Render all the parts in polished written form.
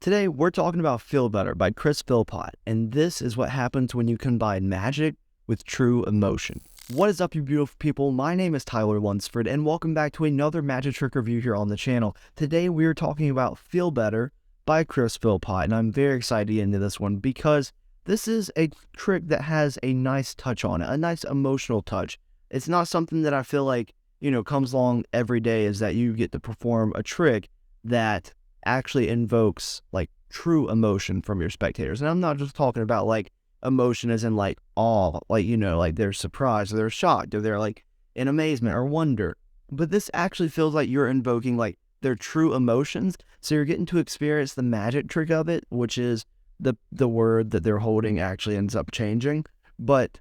Today, we're talking about Feel Better by Philpott, and this is what happens when you combine magic with true emotion. What is up, you beautiful people? My name is Tyler Lunsford, and welcome back to another magic trick review here on the channel. Today, we are talking about Feel Better by Philpott, and I'm very excited to get into this one because this is a trick that has a nice touch on it, a nice emotional touch. It's not something that I feel like, comes along every day, is that you get to perform a trick that actually invokes like true emotion from your spectators. And I'm not just talking about like emotion as in like awe, like they're surprised or they're shocked or they're like in amazement or wonder. But this actually feels like you're invoking like their true emotions. So you're getting to experience the magic trick of it, which is the word that they're holding actually ends up changing. But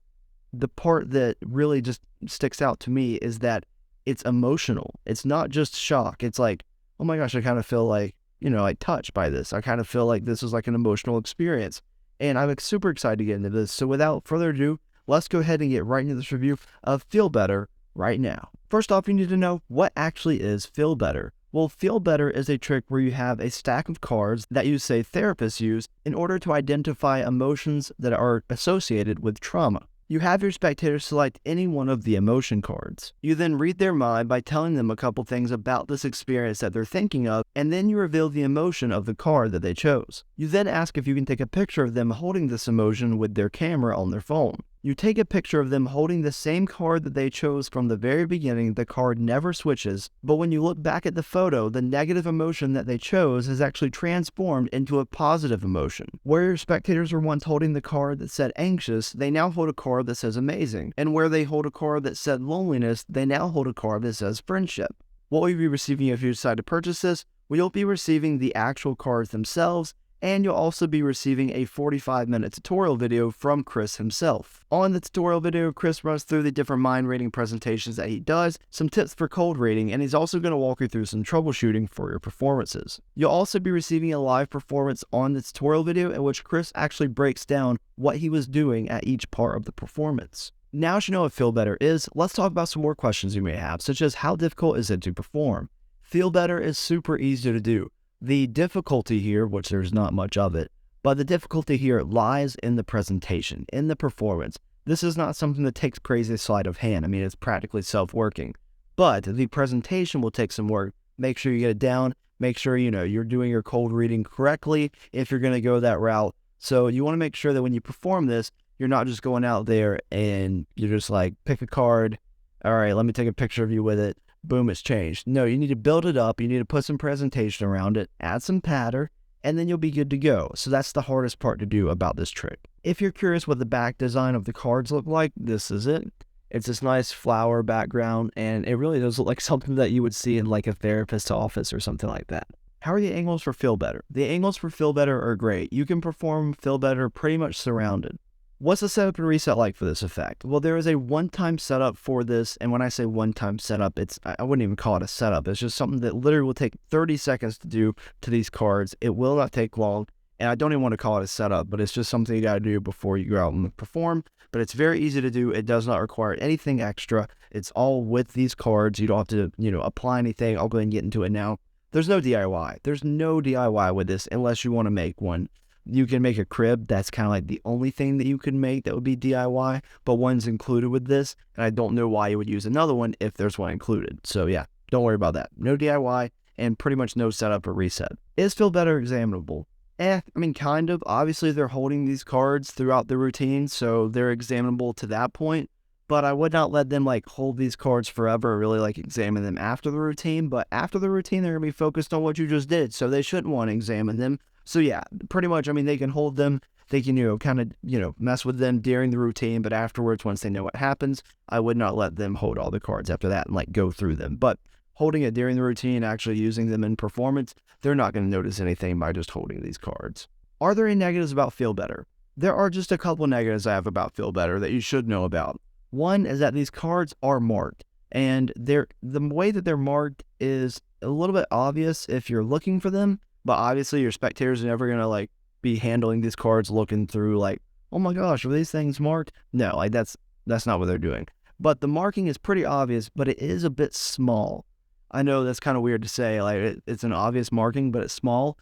the part that really just sticks out to me is that it's emotional. It's not just shock. It's like, oh my gosh, I kind of feel like, like touched by this. I kind of feel like this was like an emotional experience. And I'm super excited to get into this. So without further ado, let's go ahead and get right into this review of Feel Better right now. First off, you need to know what actually is Feel Better. Well, Feel Better is a trick where you have a stack of cards that you say therapists use in order to identify emotions that are associated with trauma. You have your spectators select any one of the emotion cards. You then read their mind by telling them a couple things about this experience that they're thinking of, and then you reveal the emotion of the card that they chose. You then ask if you can take a picture of them holding this emotion with their camera on their phone. You take a picture of them holding the same card that they chose from the very beginning. The card never switches, but when you look back at the photo, the negative emotion that they chose is actually transformed into a positive emotion. Where your spectators were once holding the card that said anxious, they now hold a card that says amazing. And where they hold a card that said loneliness, they now hold a card that says friendship. What will you be receiving if you decide to purchase this? Well, you'll be receiving the actual cards themselves, and you'll also be receiving a 45-minute tutorial video from Chris himself. On the tutorial video, Chris runs through the different mind reading presentations that he does, some tips for cold reading, and he's also going to walk you through some troubleshooting for your performances. You'll also be receiving a live performance on the tutorial video in which Chris actually breaks down what he was doing at each part of the performance. Now that you know what Feel Better is, let's talk about some more questions you may have, such as how difficult is it to perform? Feel Better is super easy to do. The difficulty here, which there's not much of it, but the difficulty here lies in the presentation, in the performance. This is not something that takes crazy sleight of hand. I mean, it's practically self-working, but the presentation will take some work. Make sure you get it down. Make sure, you're doing your cold reading correctly if you're going to go that route. So you want to make sure that when you perform this, you're not just going out there and you're just like, pick a card. All right, let me take a picture of you with it. Boom, it's changed. No, you need to build it up. You need to put some presentation around it, add some patter, and then you'll be good to go. So that's the hardest part to do about this trick. If you're curious what the back design of the cards look like, this is it. It's this nice flower background, and it really does look like something that you would see in like a therapist's office or something like that. How are the angles for Feel Better? The angles for Feel Better are great. You can perform Feel Better pretty much surrounded. What's the setup and reset like for this effect? Well, there is a one-time setup for this, and when I say one-time setup, I wouldn't even call it a setup. It's just something that literally will take 30 seconds to do to these cards. It will not take long, and I don't even want to call it a setup, but it's just something you got to do before you go out and perform. But it's very easy to do. It does not require anything extra. It's all with these cards. You don't have to, apply anything. I'll go ahead and get into it now. There's no DIY. There's no DIY with this unless you want to make one. You can make a crib. That's kind of like the only thing that you could make that would be DIY, but one's included with this, and I don't know why you would use another one if there's one included. So yeah, don't worry about that. No DIY and pretty much no setup or reset. Is Feel Better examinable? I mean, kind of. Obviously, they're holding these cards throughout the routine, so they're examinable to that point, but I would not let them like hold these cards forever or really like examine them after the routine. But after the routine, they're going to be focused on what you just did, so they shouldn't want to examine them. So yeah, pretty much, I mean, they can hold them, they can, kind of, mess with them during the routine, but afterwards, once they know what happens, I would not let them hold all the cards after that and like go through them. But holding it during the routine, actually using them in performance, they're not going to notice anything by just holding these cards. Are there any negatives about Feel Better? There are just a couple negatives I have about Feel Better that you should know about. One is that these cards are marked, and the way that they're marked is a little bit obvious if you're looking for them. But obviously your spectators are never going to like be handling these cards looking through like, oh my gosh, are these things marked? No, like that's not what they're doing. But the marking is pretty obvious, but it is a bit small. I know that's kind of weird to say, like it's an obvious marking, but it's small.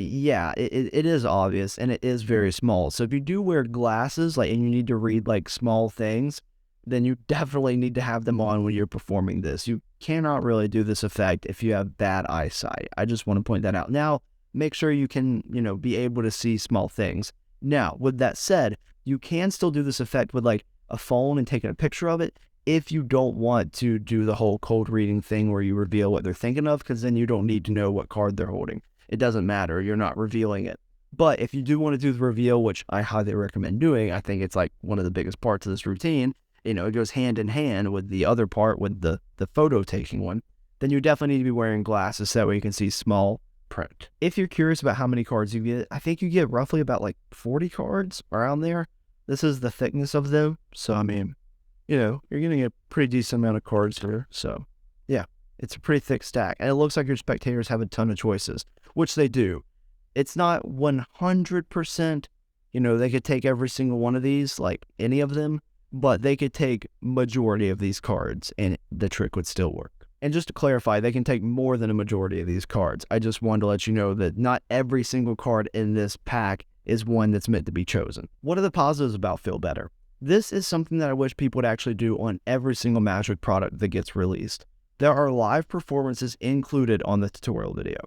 Yeah, it is obvious and it is very small. So if you do wear glasses, like, and you need to read like small things, then you definitely need to have them on when you're performing this. You cannot really do this effect if you have bad eyesight. I just want to point that out. Now, make sure you can, be able to see small things. Now, with that said, you can still do this effect with like a phone and taking a picture of it if you don't want to do the whole cold reading thing where you reveal what they're thinking of, because then you don't need to know what card they're holding. It doesn't matter. You're not revealing it. But if you do want to do the reveal, which I highly recommend doing, I think it's like one of the biggest parts of this routine, it goes hand in hand with the other part, with the photo taking one, then you definitely need to be wearing glasses so that way you can see small print. If you're curious about how many cards you get, I think you get roughly about like 40 cards around there. This is the thickness of them. So, I mean, you're getting a pretty decent amount of cards here. So, yeah, it's a pretty thick stack. And it looks like your spectators have a ton of choices, which they do. It's not 100%, they could take every single one of these, like any of them, but they could take majority of these cards and the trick would still work. And just to clarify, they can take more than a majority of these cards. I just wanted to let you know that not every single card in this pack is one that's meant to be chosen. What are the positives about Feel Better? This is something that I wish people would actually do on every single Magic product that gets released. There are live performances included on the tutorial video.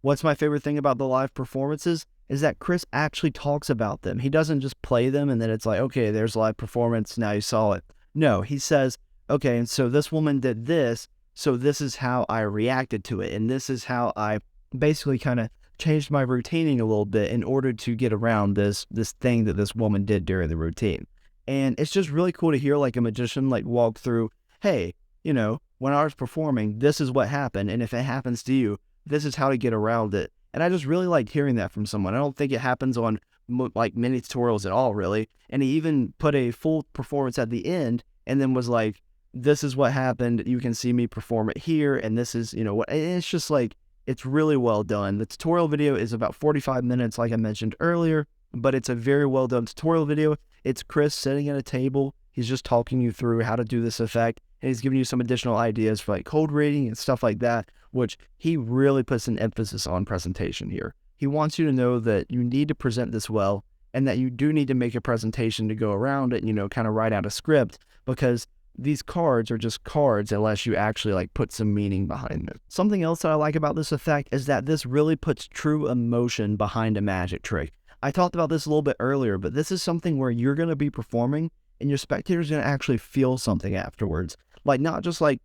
What's my favorite thing about the live performances is that Chris actually talks about them. He doesn't just play them and then it's like, okay, there's live performance, now you saw it. No, he says, okay, and so this woman did this, so this is how I reacted to it, and this is how I basically kind of changed my routining a little bit in order to get around this thing that this woman did during the routine. And it's just really cool to hear like a magician like walk through, hey, when I was performing, this is what happened, and if it happens to you, this is how to get around it. And I just really like hearing that from someone. I don't think it happens on like many tutorials at all, really. And he even put a full performance at the end and then was like, this is what happened. You can see me perform it here. And this is, what, and it's just like, it's really well done. The tutorial video is about 45 minutes, like I mentioned earlier, but it's a very well done tutorial video. It's Chris sitting at a table. He's just talking you through how to do this effect. And he's giving you some additional ideas for like cold reading and stuff like that, which he really puts an emphasis on presentation here. He wants you to know that you need to present this well and that you do need to make a presentation to go around it, kind of write out a script, because these cards are just cards unless you actually like put some meaning behind them. Something else that I like about this effect is that this really puts true emotion behind a magic trick. I talked about this a little bit earlier, but this is something where you're going to be performing and your spectators are going to actually feel something afterwards. Like, not just like,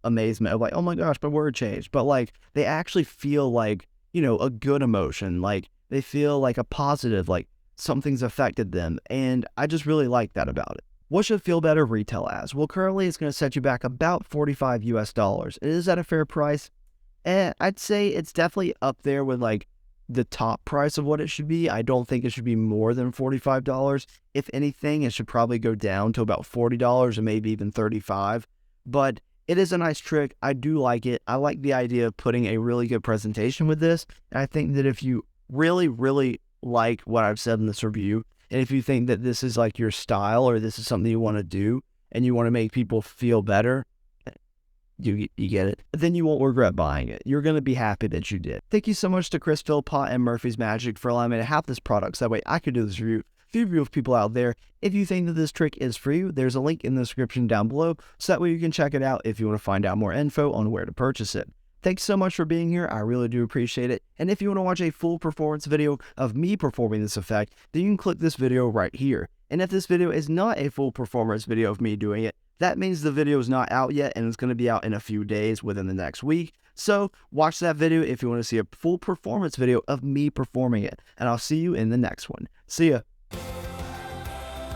amazement of like, oh my gosh, my word changed, but like they actually feel like, a good emotion. Like they feel like a positive, like something's affected them. And I just really like that about it. What should Feel Better retail as? Well, currently it's going to set you back about $45 US. Is that a fair price? I'd say it's definitely up there with like the top price of what it should be. I don't think it should be more than $45. If anything, it should probably go down to about $40 or maybe even $35. But it is a nice trick. I do like it. I like the idea of putting a really good presentation with this. And I think that if you really, really like what I've said in this review, and if you think that this is like your style or this is something you want to do and you want to make people feel better, you get it, then you won't regret buying it. You're going to be happy that you did. Thank you so much to Chris, Philpott, and Murphy's Magic for allowing me to have this product so that way I could do this review. Few of people out there, if you think that this trick is for you, there's a link in the description down below so that way you can check it out if you want to find out more info on where to purchase it. Thanks so much for being here. I really do appreciate it. And if you want to watch a full performance video of me performing this effect, then you can click this video right here. And if this video is not a full performance video of me doing it, that means the video is not out yet and it's going to be out in a few days within the next week. So watch that video if you want to see a full performance video of me performing it. And I'll see you in the next one. See ya.